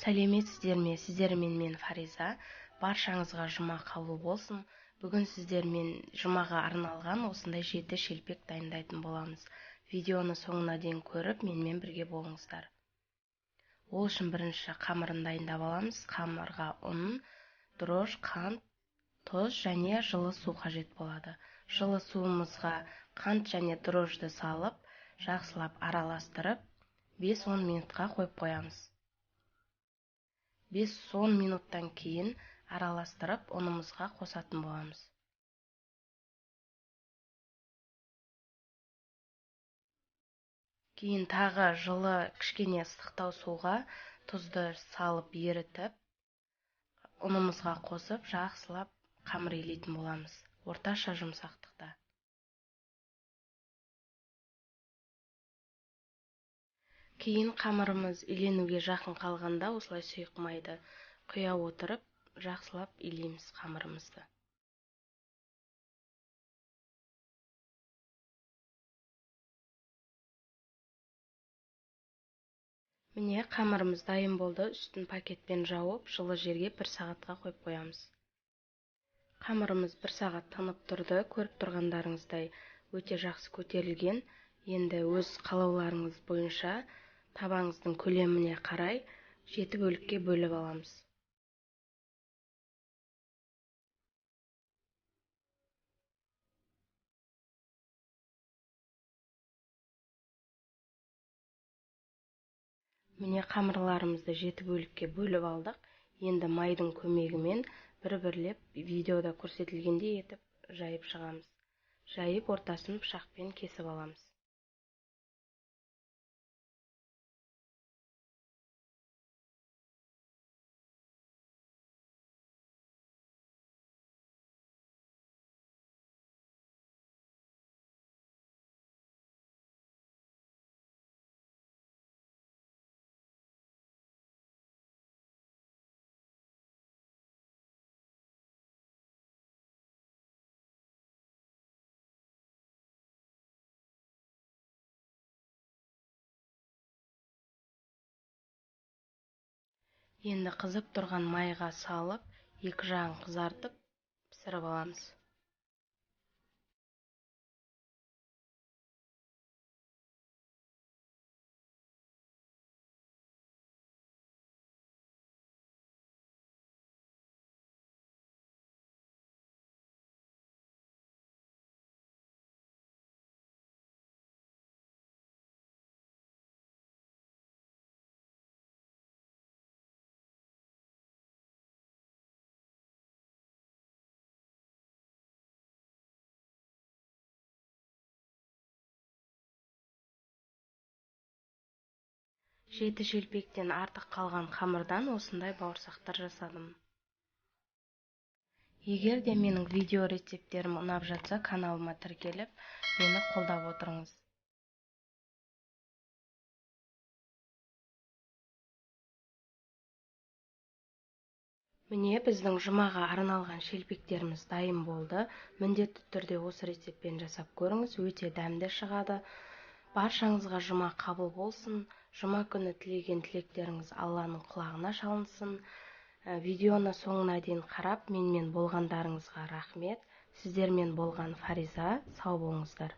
Сәлеметсіздер ме? Сіздермен мен Фариза. Баршаңызға жұма қабыл болсын. Бүгін сіздермен жұмаға арналған осындай 7 шелпек дайындайтын боламыз. Видеоны соңына дейін көріп, менімен бірге болыңыздар. Ол үшін бірінші қамырын дайындап аламыз. Қамырға ұн, дрож, қант, тұз және жылы су қажет болады. Жылы суымызға қант және дрожды салып, жақсылап араластырып, 5-10 минутқа қойып қоямыз. 5-10 минуттан кейін араластырып, ұнымызға қосатын боламыз. Кейін тағы жылы кішкене ыстықтау суға тұзды салып ерітіп, ұнымызға қосып, жақсылап қамыр илейтін боламыз. Орташа жұмсақтықта. Кейін қамырымыз иленуге жақын қалғанда осылай сұйық майды құя отырып, жақсылап илейміз қамырымызды. Міне қамырымыз дайын болды. Үстін пакетпен жауып, жылы жерге 1 сағатқа қойып қоямыз. Қамырымыз 1 сағат тынып тұрды. Көріп тұрғандарыңыздай өте жақсы көтерілген. Енді өз қалауларыңыз бойынша табаңыздың көлеміне қарай 7 бөлікке бөліп аламыз. Міне қамырларымызды 7 бөлікке бөліп алдық. Енді майдың көмегімен бір-бірлеп видеода көрсетілгендей етіп жайып шығамыз. Жайып ортасын пышақпен кесіп аламыз. Енді қызып тұрған майға салып, екі жағын қызартып, пісіріп аламыз. Жеті шелпектен артық қалған қамырдан осындай бауырсақтар жасадым. Егер де менің видео рецепттерім ұнап жатса, каналыма тіркеліп, мені қолдап отырыңыз. Міне біздің жұмаға арналған шелпектеріміз дайын болды. Міндетті түрде осы рецептпен жасап көріңіз, өте дәмді шығады. Баршаңызға жұма қабыл болсын. Жұма күні тілеген тілектеріңіз Алланың құлағына шалынсын. Видеоны соңына дейін қарап, менімен болғандарыңызға рахмет. Сіздермен болған Фариза, сау болыңыздар.